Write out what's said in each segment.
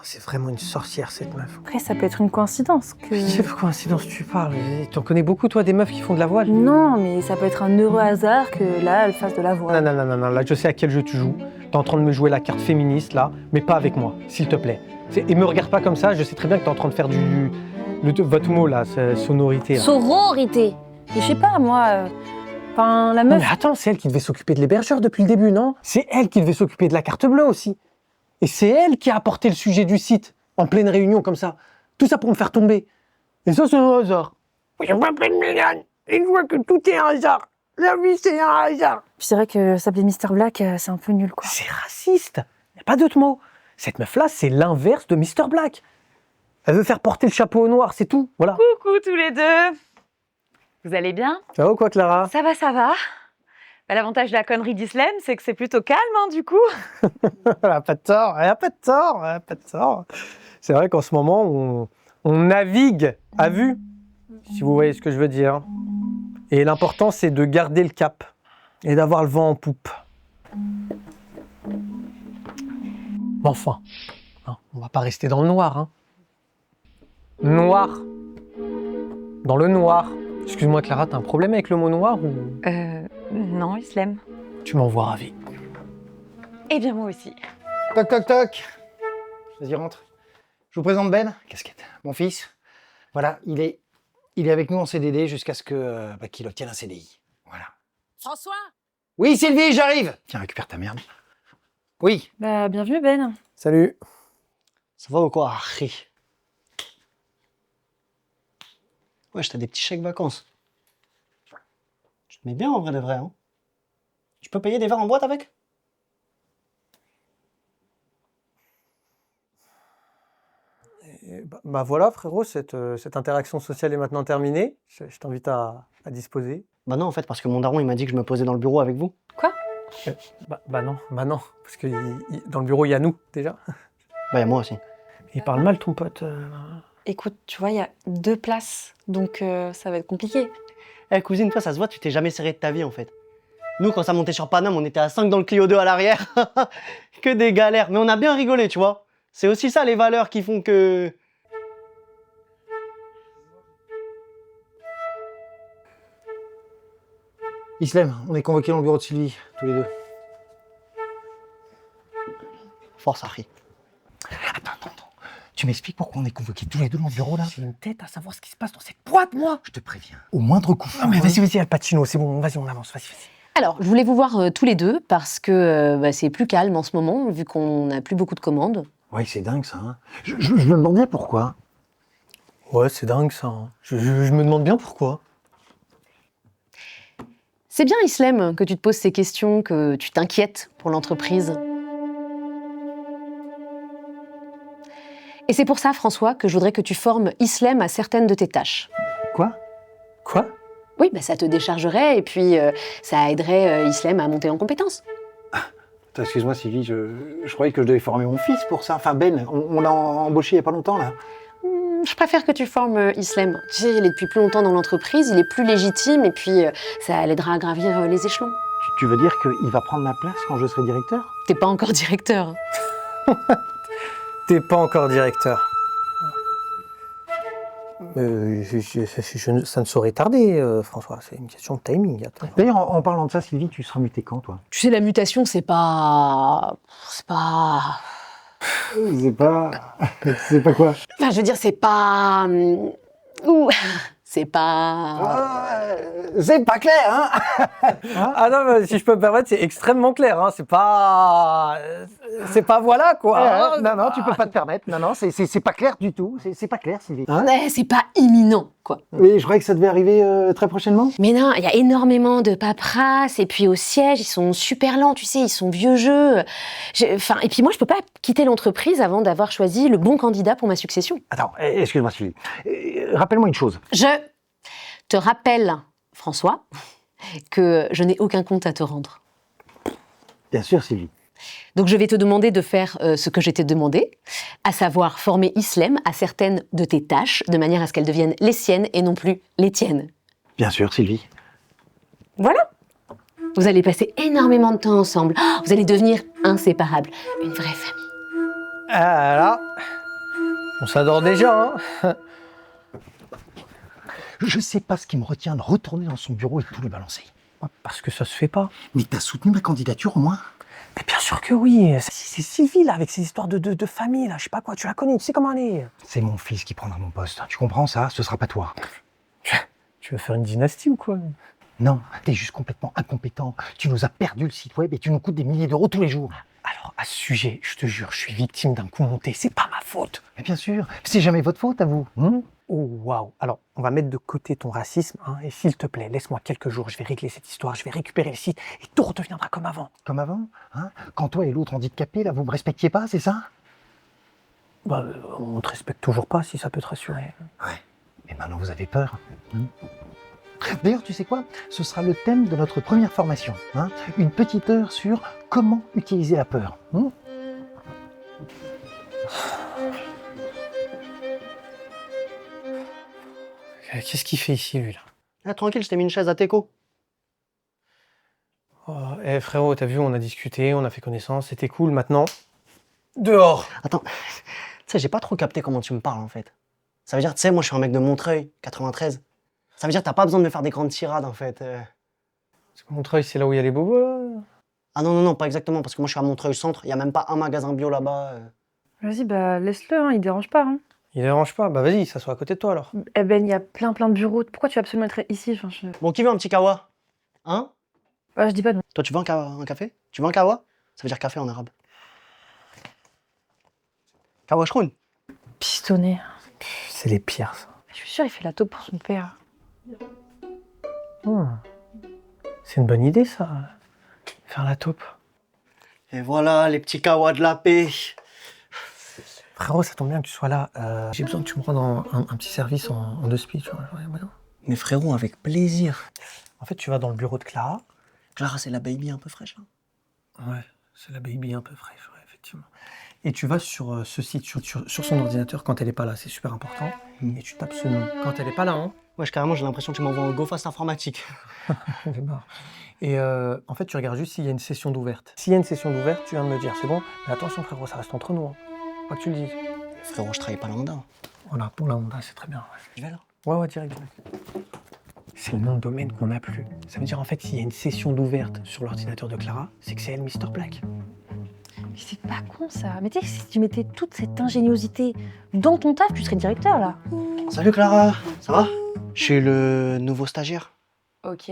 C'est vraiment une sorcière, cette meuf. Après, ça peut être une coïncidence que... Je sais pas coïncidence tu parles. Tu en connais beaucoup, toi, des meufs qui font de la voile? Non, mais ça peut être un heureux hasard que là, elle fasse de la voile. Non, là, je sais à quel jeu tu joues. T'es en train de me jouer la carte féministe, là, mais pas avec moi, s'il te plaît. Et me regarde pas comme ça, je sais très bien que t'es en train de faire votre mot, là, sonorité. Là. Sororité. Et je sais pas, moi... Enfin, la Non, meuf... mais attends, c'est elle qui devait s'occuper de l'hébergeur depuis le début, non? C'est elle qui devait s'occuper de la carte bleue aussi. Et c'est elle qui a apporté le sujet du site, en pleine réunion comme ça. Tout ça pour me faire tomber. Et ça, c'est un hasard. Je m'appelle Mégane, et je vois que tout est un hasard. La vie, c'est un hasard. Puis c'est vrai que s'appeler Mr. Black, c'est un peu nul, quoi. C'est raciste. Y a pas d'autre mot. Cette meuf-là, c'est l'inverse de Mr. Black. Elle veut faire porter le chapeau au noir, c'est tout. Voilà. Coucou tous les deux. Vous allez bien? Ça va ou quoi, Clara? Ça va, ça va. Bah, l'avantage de la connerie d'Islem, c'est que c'est plutôt calme, hein, du coup. Elle a pas de tort, elle a pas de tort, elle a pas de tort. C'est vrai qu'en ce moment, on navigue à vue, si vous voyez ce que je veux dire. Et l'important, c'est de garder le cap et d'avoir le vent en poupe. Mais enfin, hein, on va pas rester dans le noir. Hein. Noir. Dans le noir. Excuse-moi, Clara, t'as un problème avec le mot noir ou Non, Islem. tu m'envoies ravi? Eh bien, moi aussi. Toc, toc, toc. Vas-y, rentre. Je vous présente Ben, casquette, mon fils. Voilà, il est avec nous en CDD jusqu'à ce qu'il obtienne un CDI. Voilà. François? Oui, Sylvie, j'arrive. Tiens, récupère ta merde. Oui. Bah, bienvenue, Ben. Salut. Ça va ou quoi, Harry? Ouais, t'as des petits chèques vacances. Tu te mets bien en vrai de vrai, hein? Tu peux payer des verres en boîte avec? Bah voilà, frérot, cette interaction sociale est maintenant terminée. Je t'invite à disposer. Bah non, en fait, parce que mon daron, il m'a dit que je me posais dans le bureau avec vous. Bah non, parce que dans le bureau, il y a nous, déjà. Bah, y a moi aussi. Il parle mal, ton pote. Écoute, tu vois, il y a 2 places, donc ça va être compliqué. Eh, cousine, toi, ça se voit, tu t'es jamais serré de ta vie, en fait. Nous, quand ça montait sur Paname, on était à 5 dans le Clio 2 à l'arrière. Que des galères. Mais on a bien rigolé, tu vois. C'est aussi ça, les valeurs qui font que... Islem, on est convoqués dans le bureau de Sylvie, tous les deux. Force, Harry. Attends. Tu m'expliques pourquoi on est convoqués tous les deux dans le bureau, là? J'ai une tête à savoir ce qui se passe dans cette boîte, moi. Je te préviens. Au moindre coup. Non, mais vas-y, Al Pacino, c'est bon, vas-y, on avance, vas-y. Alors, je voulais vous voir tous les deux parce que c'est plus calme en ce moment, vu qu'on n'a plus beaucoup de commandes. Ouais, c'est dingue, ça. Hein. Je me demandais pourquoi. Ouais, c'est dingue, ça. Hein. Je me demande bien pourquoi. C'est bien, Islem, que tu te poses ces questions, que tu t'inquiètes pour l'entreprise. Et c'est pour ça, François, que je voudrais que tu formes Islem à certaines de tes tâches. Quoi? Oui, ça te déchargerait et puis ça aiderait Islem à monter en compétences. Attends, excuse-moi, Sylvie, je croyais que je devais former mon fils pour ça. Enfin, Ben, on l'a embauché il y a pas longtemps, là. Je préfère que tu formes Islem. Tu sais, il est depuis plus longtemps dans l'entreprise, il est plus légitime et puis ça l'aidera à gravir les échelons. Tu veux dire qu'il va prendre ma place quand je serai directeur? T'es pas encore directeur. T'es pas encore directeur. Ça ne saurait tarder, François. C'est une question de timing. Attends. D'ailleurs, en parlant de ça, Sylvie, tu seras mutée quand, toi? Tu sais, la mutation, c'est pas... C'est pas quoi? Enfin, je veux dire, c'est pas... C'est pas... C'est pas clair, hein? Ah non, mais si je peux me permettre, c'est extrêmement clair. Hein. C'est pas voilà, quoi. Hein. Non, tu peux pas te permettre. Non, c'est pas clair du tout. C'est pas clair, Sylvie. Hein? Ouais, c'est pas imminent, quoi. Mais je croyais que ça devait arriver très prochainement. Mais non, il y a énormément de paperasse, et puis au siège, ils sont super lents, tu sais, ils sont vieux jeux. Et puis moi, je peux pas quitter l'entreprise avant d'avoir choisi le bon candidat pour ma succession. Attends, excuse-moi, Sylvie. Rappelle-moi une chose. Je te rappelle, François, que je n'ai aucun compte à te rendre. Bien sûr, Sylvie. Donc je vais te demander de faire ce que je t'ai demandé, à savoir former Islem à certaines de tes tâches, de manière à ce qu'elles deviennent les siennes et non plus les tiennes. Bien sûr, Sylvie. Voilà. Vous allez passer énormément de temps ensemble. Oh, vous allez devenir inséparables. Une vraie famille. Ah là, on s'adore déjà, hein. Je sais pas ce qui me retient de retourner dans son bureau et de tout lui balancer. Parce que ça se fait pas. Mais t'as soutenu ma candidature au moins? Mais bien sûr que oui. C'est Sylvie, là, avec ses histoires de famille, là. Je sais pas quoi, tu la connais, tu sais comment elle est. C'est mon fils qui prendra mon poste. Tu comprends ça? Ce sera pas toi. Tu veux faire une dynastie ou quoi? Non, t'es juste complètement incompétent. Tu nous as perdu le site web et tu nous coûtes des milliers d'euros tous les jours. Alors, à ce sujet, je te jure, je suis victime d'un coup monté. C'est pas ma faute. Mais bien sûr, c'est jamais votre faute à vous. Oh, waouh. Alors, on va mettre de côté ton racisme, hein, et s'il te plaît, laisse-moi quelques jours, je vais régler cette histoire, je vais récupérer le site, et tout redeviendra comme avant. Comme avant, hein? Quand toi et l'autre handicapé, là, vous me respectiez pas, c'est ça? Bah, on te respecte toujours pas, si ça peut te rassurer. Ouais. Mais maintenant, vous avez peur. D'ailleurs, tu sais quoi? Ce sera le thème de notre première formation. Hein? Une petite heure sur comment utiliser la peur. Qu'est-ce qu'il fait ici, lui, là? Ah, tranquille, je t'ai mis une chaise à Teco. Oh, frérot, t'as vu, on a discuté, on a fait connaissance, c'était cool, maintenant... Dehors! Attends, tu sais, j'ai pas trop capté comment tu me parles en fait. Ça veut dire, tu sais, moi je suis un mec de Montreuil, 93. Ça veut dire, t'as pas besoin de me faire des grandes tirades en fait. Parce que Montreuil, c'est là où il y a les bobos, là? Ah non, non, non, pas exactement, parce que moi je suis à Montreuil Centre, il y a même pas un magasin bio là-bas. Vas-y, bah laisse-le, hein, il dérange pas. Hein. Il dérange pas, bah vas-y, s'assoit à côté de toi, alors. Eh ben, il y a plein de bureaux. Pourquoi tu veux absolument être ici? Enfin, Bon, qui veut un petit kawa? Hein? je dis pas non. Toi, tu veux un café? Tu veux un kawa? Ça veut dire café en arabe. Kawa shroun? Pistonné. C'est les pires, ça. Je suis sûre, il fait la taupe pour son père. C'est une bonne idée, ça. Faire la taupe. Et voilà, les petits kawas de la paix. Frérot, ça tombe bien que tu sois là. J'ai besoin que tu me rendes un petit service en 2 spi, tu vois. Mais frérot, avec plaisir. En fait, tu vas dans le bureau de Clara. Clara, c'est la baby un peu fraîche là. Ouais, c'est la baby un peu fraîche, ouais, effectivement. Et tu vas sur ce site, sur son ordinateur quand elle est pas là, c'est super important. Et tu tapes ce nom. Quand elle est pas là, hein. Wesh, carrément, j'ai l'impression que tu m'envoies en go fast informatique. J'en ai marre. Et en fait, tu regardes juste s'il y a une session d'ouverte. S'il y a une session d'ouverte, tu viens de me dire, c'est bon. Mais attention, frérot, ça reste entre nous. Hein. Pas que tu le dises. Frérot, je travaille pas la Honda. Voilà, pour la Honda, c'est très bien. Ouais. Je vais là. Ouais, direct. C'est le nom de domaine qu'on n'a plus. Ça veut dire, en fait, s'il y a une session d'ouverte sur l'ordinateur de Clara, c'est que c'est elle, Mr. Black. Mais c'est pas con ça. Mais tu sais, si tu mettais toute cette ingéniosité dans ton taf, tu serais directeur là. Salut Clara, ça va? Je suis le nouveau stagiaire. Ok.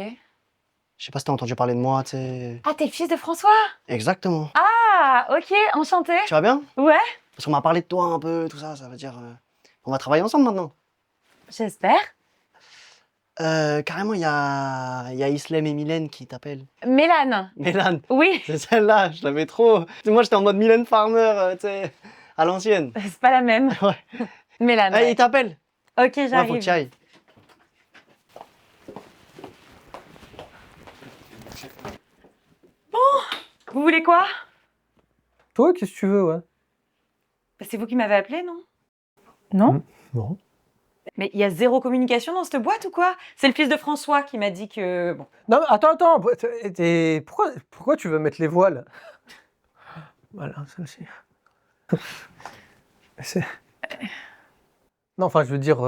Je sais pas si t'as entendu parler de moi, tu sais. Ah, t'es le fils de François? Exactement. Ah, ok, enchanté. Tu vas bien? Ouais, Parce qu'on m'a parlé de toi un peu, tout ça, ça veut dire... on va travailler ensemble maintenant. j'espère. Carrément, il y a Islem et Mylène qui t'appellent. Mélane. Mélane, Oui, c'est celle-là, je l'avais trop. Moi, j'étais en mode Mylène Farmer, tu sais, à l'ancienne. c'est pas la même. Ouais. Mélane. Allez, ouais. il t'appelle. Ok, Ouais, faut que j'arrive. tu ailles. Vous voulez quoi? Toi, qu'est-ce que tu veux, ouais? Bah, c'est vous qui m'avez appelé, non? Non? Bon. Mais il y a zéro communication dans cette boîte ou quoi? C'est le fils de François qui m'a dit que... Bon. Non, mais attends. Pourquoi tu veux mettre les voiles? Voilà, celle-ci. C'est... Non, enfin, je veux dire...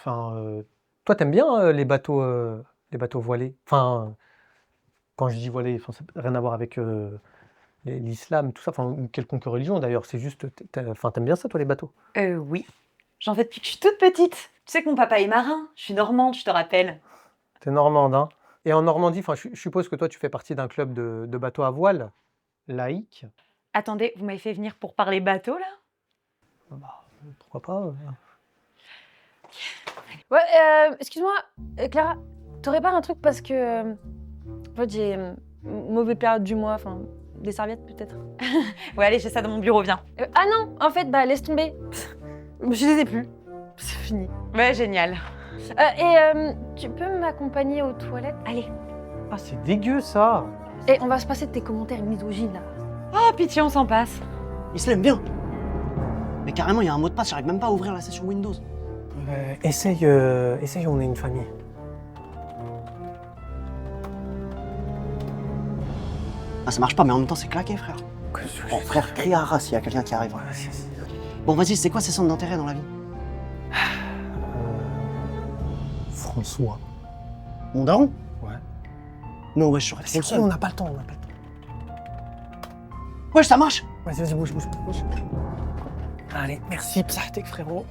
toi, t'aimes bien les bateaux voilés? Enfin, quand je dis voilés, ça n'a rien à voir avec l'islam, tout ça, enfin, ou quelconque religion d'ailleurs. C'est juste... t'aimes bien ça, toi, les bateaux? Oui. J'en fais depuis que je suis toute petite. Tu sais que mon papa est marin. Je suis normande, je te rappelle. T'es normande, hein? Et en Normandie, enfin, je suppose que toi, tu fais partie d'un club de bateaux à voile laïque. Attendez, vous m'avez fait venir pour parler bateau, là? Bah, pourquoi pas? Ouais, excuse-moi, Clara, t'aurais pas un truc parce que. En fait, j'ai mauvaise période du mois, enfin, des serviettes peut-être. Ouais, allez, j'ai ça dans mon bureau, viens. Ah non, en fait, bah laisse tomber. Je les ai plus. C'est fini. Ouais, génial. Tu peux m'accompagner aux toilettes? Allez. Ah, c'est dégueu, ça! Et on va se passer de tes commentaires misogynes là. Oh, pitié, on s'en passe. Islem, bien. Mais carrément, il y a un mot de passe, j'arrive même pas à ouvrir la session Windows. Essaye, on est une famille. Ah, ça marche pas, mais en même temps, c'est claqué, frère. Bon, frère, crie à ras s'il y a quelqu'un qui arrive. Bon, vas-y, c'est quoi ces centres d'intérêt dans la vie? François. Mon daron? Ouais. Non, ouais, je serais trop C'est le bon, seul. on n'a pas le temps, on n'a pas le temps. Ouais, ça marche! Vas-y, bouge. Allez, merci, psatek, frérot.